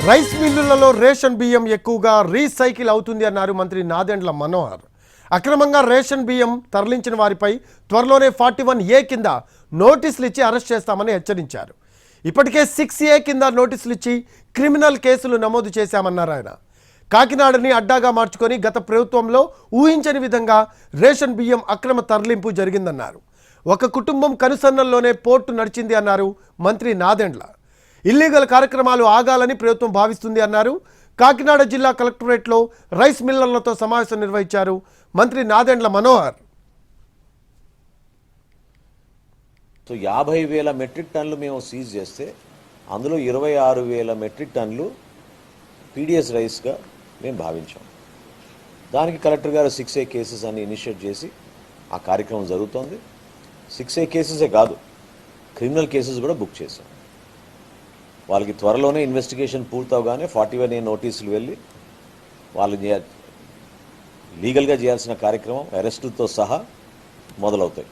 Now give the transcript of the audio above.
Rice మిల్లులలో ration బియ్యం ఎక్కువగా రీసైకిల్ అవుతుంది అన్నారు మంత్రి నాదెండ్ల మనోహర్. అక్రమంగా రేషన్ బియ్యం తరలించిన వారిపై త్వరలోనే 41A కింద నోటీసులు ఇచ్చి అరెస్ట్ చేస్తామని హెచ్చరించారు. ఇప్పటికే 6A కింద నోటీసులు ఇచ్చి క్రిమినల్ కేసులు నమోదు చేశామన్నారు ఆయన. కాకినాడని అడ్డాగా మార్చుకొని గత ప్రభుత్వంలో ఊహించని విధంగా రేషన్ బియ్యం అక్రమ తరలింపు జరిగిందన్నారు. ఒక కుటుంబం కనుసన్నల్లోనే పోర్టు నడిచింది అన్నారు మంత్రి నాదెండ్ల. ఇల్లీగల్ కార్యక్రమాలు ఆగాలని ప్రభుత్వం భావిస్తుంది అన్నారు. కాకినాడ జిల్లా కలెక్టరేట్లో రైస్ మిల్లర్లతో సమావేశం నిర్వహించారు మంత్రి నాదెండ్ల మనోహర్. 50,000 మెట్రిక్ టన్నులు మేము సీజ్ చేస్తే అందులో 26,000 మెట్రిక్ టన్నులు పీడిఎస్ రైస్గా మేము భావించాం. దానికి కలెక్టర్ గారు 6A కేసెస్ అని ఇనిషియేట్ చేసి ఆ కార్యక్రమం జరుగుతోంది. 6A కేసెసే కాదు, క్రిమినల్ కేసెస్ కూడా బుక్ చేశాం. వాళ్ళకి త్వరలోనే ఇన్వెస్టిగేషన్ పూర్తవగానే 41A నోటీసులు వెళ్ళి వాళ్ళు లీగల్గా చేయాల్సిన కార్యక్రమం అరెస్టులతో సహా మొదలవుతాయి.